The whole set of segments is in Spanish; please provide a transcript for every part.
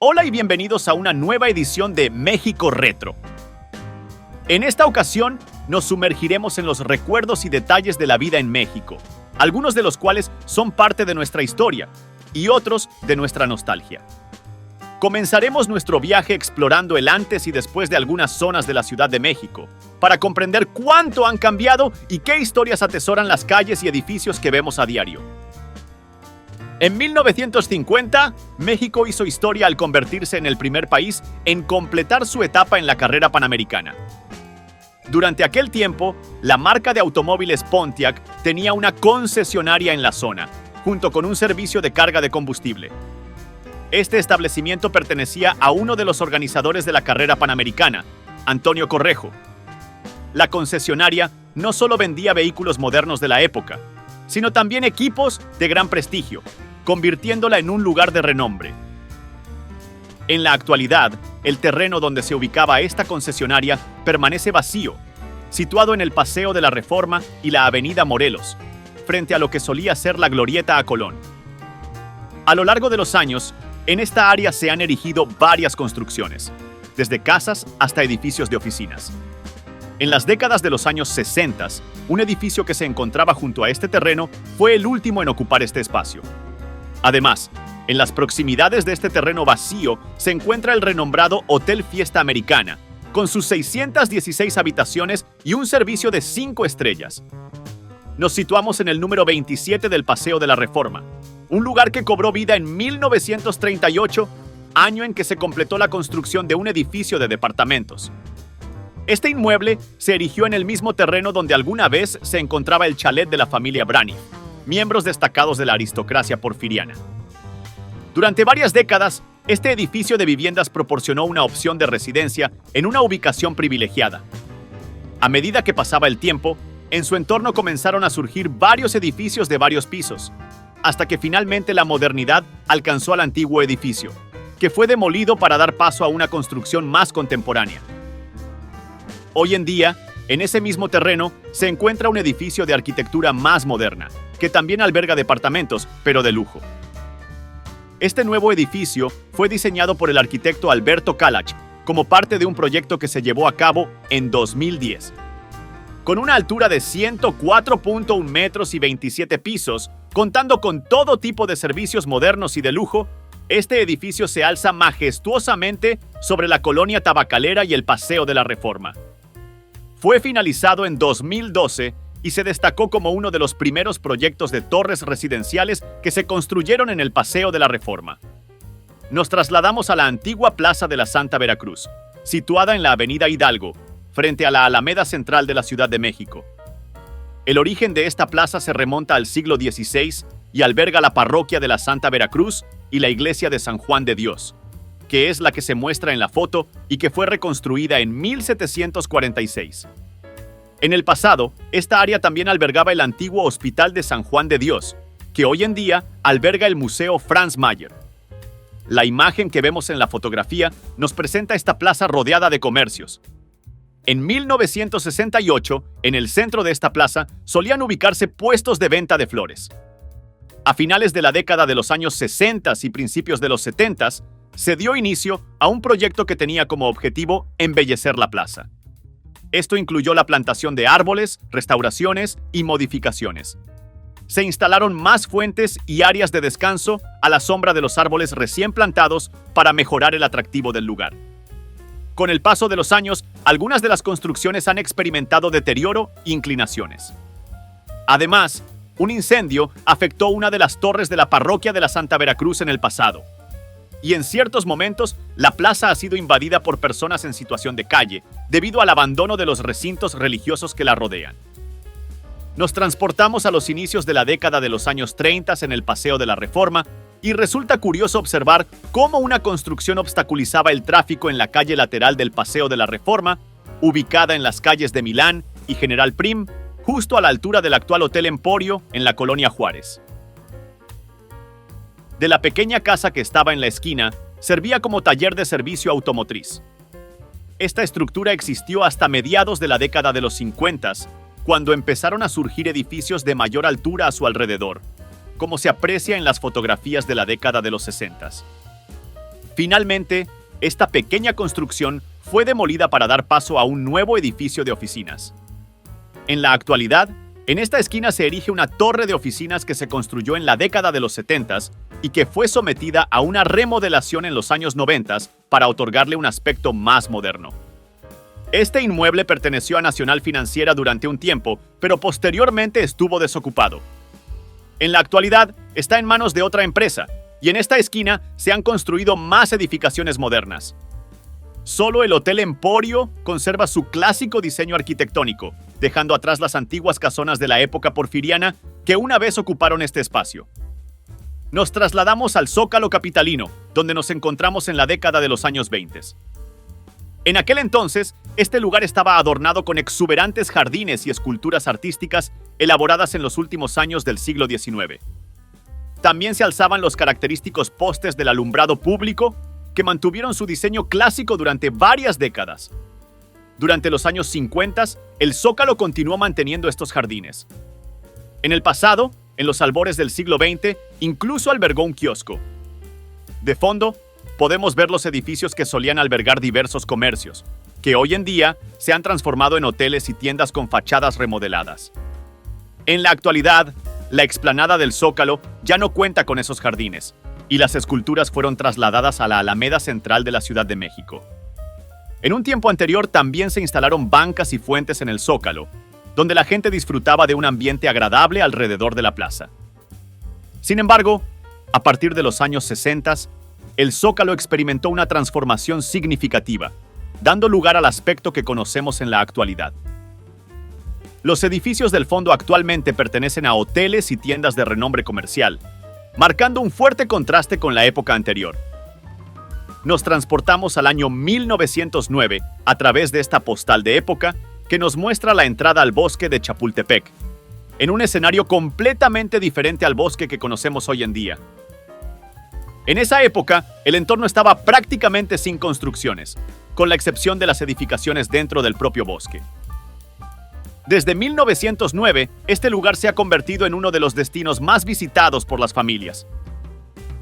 Hola y bienvenidos a una nueva edición de México Retro. En esta ocasión nos sumergiremos en los recuerdos y detalles de la vida en México, algunos de los cuales son parte de nuestra historia y otros de nuestra nostalgia. Comenzaremos nuestro viaje explorando el antes y después de algunas zonas de la Ciudad de México, para comprender cuánto han cambiado y qué historias atesoran las calles y edificios que vemos a diario. En 1950, México hizo historia al convertirse en el primer país en completar su etapa en la carrera panamericana. Durante aquel tiempo, la marca de automóviles Pontiac tenía una concesionaria en la zona, junto con un servicio de carga de combustible. Este establecimiento pertenecía a uno de los organizadores de la carrera panamericana, Antonio Correjo. La concesionaria no solo vendía vehículos modernos de la época, sino también equipos de gran prestigio, convirtiéndola en un lugar de renombre. En la actualidad, el terreno donde se ubicaba esta concesionaria permanece vacío, situado en el Paseo de la Reforma y la Avenida Morelos, frente a lo que solía ser la Glorieta a Colón. A lo largo de los años, en esta área se han erigido varias construcciones, desde casas hasta edificios de oficinas. En las décadas de los años 60, un edificio que se encontraba junto a este terreno fue el último en ocupar este espacio. Además, en las proximidades de este terreno vacío se encuentra el renombrado Hotel Fiesta Americana, con sus 616 habitaciones y un servicio de 5 estrellas. Nos situamos en el número 27 del Paseo de la Reforma, un lugar que cobró vida en 1938, año en que se completó la construcción de un edificio de departamentos. Este inmueble se erigió en el mismo terreno donde alguna vez se encontraba el chalet de la familia Brani, miembros destacados de la aristocracia porfiriana. Durante varias décadas, este edificio de viviendas proporcionó una opción de residencia en una ubicación privilegiada. A medida que pasaba el tiempo, en su entorno comenzaron a surgir varios edificios de varios pisos, hasta que finalmente la modernidad alcanzó al antiguo edificio, que fue demolido para dar paso a una construcción más contemporánea. Hoy en día, en ese mismo terreno, se encuentra un edificio de arquitectura más moderna, que también alberga departamentos, pero de lujo. Este nuevo edificio fue diseñado por el arquitecto Alberto Kalach como parte de un proyecto que se llevó a cabo en 2010. Con una altura de 104.1 metros y 27 pisos, contando con todo tipo de servicios modernos y de lujo, este edificio se alza majestuosamente sobre la colonia tabacalera y el Paseo de la Reforma. Fue finalizado en 2012 y se destacó como uno de los primeros proyectos de torres residenciales que se construyeron en el Paseo de la Reforma. Nos trasladamos a la antigua Plaza de la Santa Veracruz, situada en la Avenida Hidalgo, frente a la Alameda Central de la Ciudad de México. El origen de esta plaza se remonta al siglo XVI y alberga la parroquia de la Santa Veracruz y la iglesia de San Juan de Dios, que es la que se muestra en la foto y que fue reconstruida en 1746. En el pasado, esta área también albergaba el antiguo Hospital de San Juan de Dios, que hoy en día alberga el Museo Franz Mayer. La imagen que vemos en la fotografía nos presenta esta plaza rodeada de comercios. En 1968, en el centro de esta plaza, solían ubicarse puestos de venta de flores. A finales de la década de los años 60 y principios de los 70, se dio inicio a un proyecto que tenía como objetivo embellecer la plaza. Esto incluyó la plantación de árboles, restauraciones y modificaciones. Se instalaron más fuentes y áreas de descanso a la sombra de los árboles recién plantados para mejorar el atractivo del lugar. Con el paso de los años, algunas de las construcciones han experimentado deterioro e inclinaciones. Además, un incendio afectó una de las torres de la parroquia de la Santa Veracruz en el pasado. Y en ciertos momentos, la plaza ha sido invadida por personas en situación de calle, debido al abandono de los recintos religiosos que la rodean. Nos transportamos a los inicios de la década de los años 30 en el Paseo de la Reforma, y resulta curioso observar cómo una construcción obstaculizaba el tráfico en la calle lateral del Paseo de la Reforma, ubicada en las calles de Milán y General Prim, justo a la altura del actual Hotel Emporio en la Colonia Juárez. De la pequeña casa que estaba en la esquina, servía como taller de servicio automotriz. Esta estructura existió hasta mediados de la década de los 50, cuando empezaron a surgir edificios de mayor altura a su alrededor, como se aprecia en las fotografías de la década de los 60. Finalmente, esta pequeña construcción fue demolida para dar paso a un nuevo edificio de oficinas. En la actualidad, en esta esquina se erige una torre de oficinas que se construyó en la década de los 70 y que fue sometida a una remodelación en los años 90 para otorgarle un aspecto más moderno. Este inmueble perteneció a Nacional Financiera durante un tiempo, pero posteriormente estuvo desocupado. En la actualidad, está en manos de otra empresa, y en esta esquina se han construido más edificaciones modernas. Solo el Hotel Emporio conserva su clásico diseño arquitectónico, dejando atrás las antiguas casonas de la época porfiriana que una vez ocuparon este espacio. Nos trasladamos al Zócalo capitalino, donde nos encontramos en la década de los años 20. En aquel entonces, este lugar estaba adornado con exuberantes jardines y esculturas artísticas elaboradas en los últimos años del siglo XIX. También se alzaban los característicos postes del alumbrado público, que mantuvieron su diseño clásico durante varias décadas. Durante los años 50, el Zócalo continuó manteniendo estos jardines. En el pasado, en los albores del siglo XX, incluso albergó un kiosco. De fondo, podemos ver los edificios que solían albergar diversos comercios, que hoy en día se han transformado en hoteles y tiendas con fachadas remodeladas. En la actualidad, la explanada del Zócalo ya no cuenta con esos jardines, y las esculturas fueron trasladadas a la Alameda Central de la Ciudad de México. En un tiempo anterior también se instalaron bancas y fuentes en el Zócalo, donde la gente disfrutaba de un ambiente agradable alrededor de la plaza. Sin embargo, a partir de los años 60, el Zócalo experimentó una transformación significativa, dando lugar al aspecto que conocemos en la actualidad. Los edificios del fondo actualmente pertenecen a hoteles y tiendas de renombre comercial, marcando un fuerte contraste con la época anterior. Nos transportamos al año 1909 a través de esta postal de época que nos muestra la entrada al bosque de Chapultepec, en un escenario completamente diferente al bosque que conocemos hoy en día. En esa época, el entorno estaba prácticamente sin construcciones, con la excepción de las edificaciones dentro del propio bosque. Desde 1909, este lugar se ha convertido en uno de los destinos más visitados por las familias.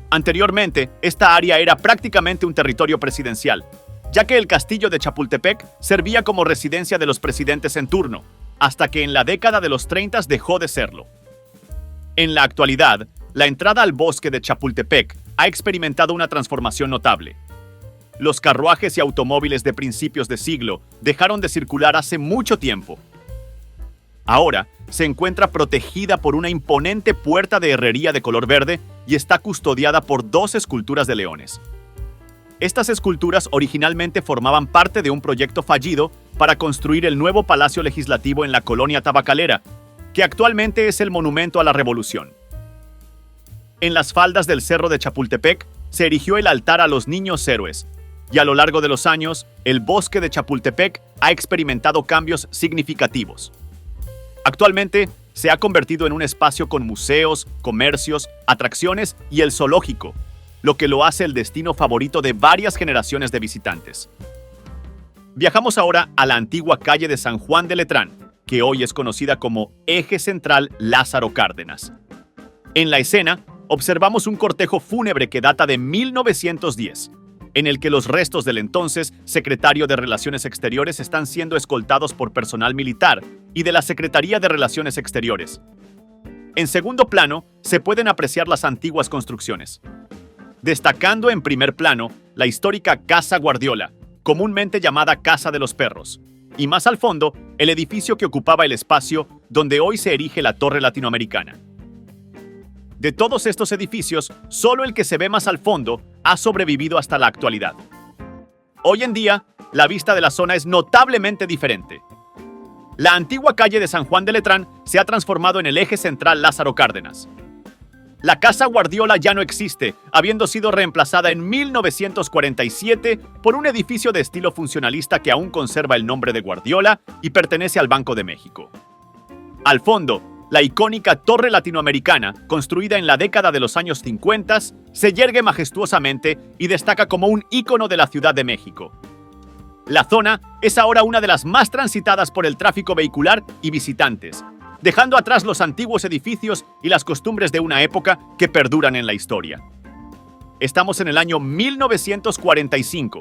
Anteriormente, esta área era prácticamente un territorio presidencial, ya que el castillo de Chapultepec servía como residencia de los presidentes en turno, hasta que en la década de los 30 dejó de serlo. En la actualidad, la entrada al bosque de Chapultepec ha experimentado una transformación notable. Los carruajes y automóviles de principios de siglo dejaron de circular hace mucho tiempo. Ahora se encuentra protegida por una imponente puerta de herrería de color verde y está custodiada por 2 esculturas de leones. Estas esculturas originalmente formaban parte de un proyecto fallido para construir el nuevo Palacio Legislativo en la colonia tabacalera, que actualmente es el Monumento a la Revolución. En las faldas del Cerro de Chapultepec se erigió el altar a los niños héroes, y a lo largo de los años, el bosque de Chapultepec ha experimentado cambios significativos. Actualmente, se ha convertido en un espacio con museos, comercios, atracciones y el zoológico, lo que lo hace el destino favorito de varias generaciones de visitantes. Viajamos ahora a la antigua calle de San Juan de Letrán, que hoy es conocida como Eje Central Lázaro Cárdenas. En la escena, observamos un cortejo fúnebre que data de 1910, en el que los restos del entonces secretario de Relaciones Exteriores están siendo escoltados por personal militar y de la Secretaría de Relaciones Exteriores. En segundo plano, se pueden apreciar las antiguas construcciones, destacando en primer plano la histórica Casa Guardiola, comúnmente llamada Casa de los Perros, y más al fondo, el edificio que ocupaba el espacio donde hoy se erige la Torre Latinoamericana. De todos estos edificios, solo el que se ve más al fondo ha sobrevivido hasta la actualidad. Hoy en día, la vista de la zona es notablemente diferente. La antigua calle de San Juan de Letrán se ha transformado en el eje central Lázaro Cárdenas. La Casa Guardiola ya no existe, habiendo sido reemplazada en 1947 por un edificio de estilo funcionalista que aún conserva el nombre de Guardiola y pertenece al Banco de México. Al fondo, la icónica Torre Latinoamericana, construida en la década de los años 50, se yergue majestuosamente y destaca como un ícono de la Ciudad de México. La zona es ahora una de las más transitadas por el tráfico vehicular y visitantes, dejando atrás los antiguos edificios y las costumbres de una época que perduran en la historia. Estamos en el año 1945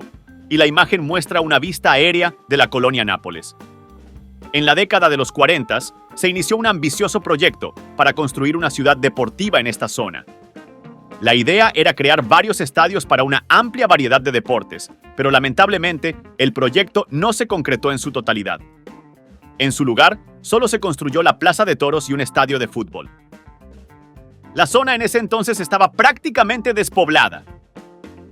y la imagen muestra una vista aérea de la colonia Nápoles. En la década de los 40 se inició un ambicioso proyecto para construir una ciudad deportiva en esta zona. La idea era crear varios estadios para una amplia variedad de deportes, pero lamentablemente el proyecto no se concretó en su totalidad. En su lugar, solo se construyó la Plaza de Toros y un estadio de fútbol. La zona en ese entonces estaba prácticamente despoblada.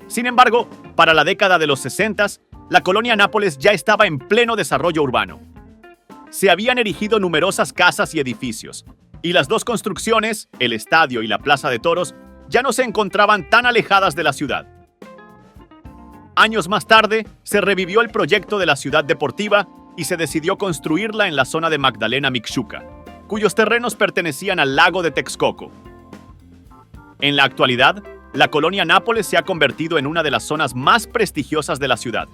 Sin embargo, para la década de los 60, la colonia Nápoles ya estaba en pleno desarrollo urbano. Se habían erigido numerosas casas y edificios, y las dos construcciones, el estadio y la Plaza de Toros, ya no se encontraban tan alejadas de la ciudad. Años más tarde, se revivió el proyecto de la ciudad deportiva y se decidió construirla en la zona de Magdalena Mixhuca, cuyos terrenos pertenecían al lago de Texcoco. En la actualidad, la colonia Nápoles se ha convertido en una de las zonas más prestigiosas de la ciudad.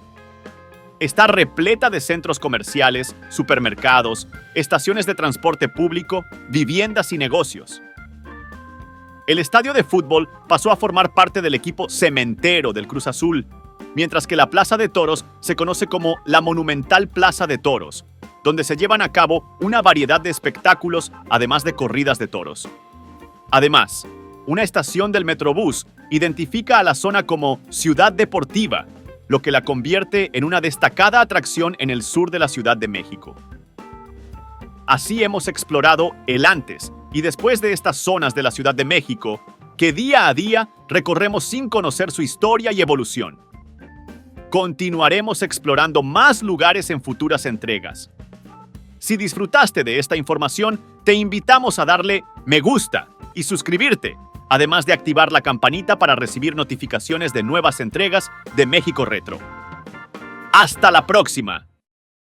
Está repleta de centros comerciales, supermercados, estaciones de transporte público, viviendas y negocios. El estadio de fútbol pasó a formar parte del equipo cementero del Cruz Azul, mientras que la Plaza de Toros se conoce como la Monumental Plaza de Toros, donde se llevan a cabo una variedad de espectáculos, además de corridas de toros. Además, una estación del Metrobús identifica a la zona como Ciudad Deportiva, lo que la convierte en una destacada atracción en el sur de la Ciudad de México. Así hemos explorado el antes y después de estas zonas de la Ciudad de México, que día a día recorremos sin conocer su historia y evolución. Continuaremos explorando más lugares en futuras entregas. Si disfrutaste de esta información, te invitamos a darle me gusta y suscribirte, además de activar la campanita para recibir notificaciones de nuevas entregas de México Retro. ¡Hasta la próxima!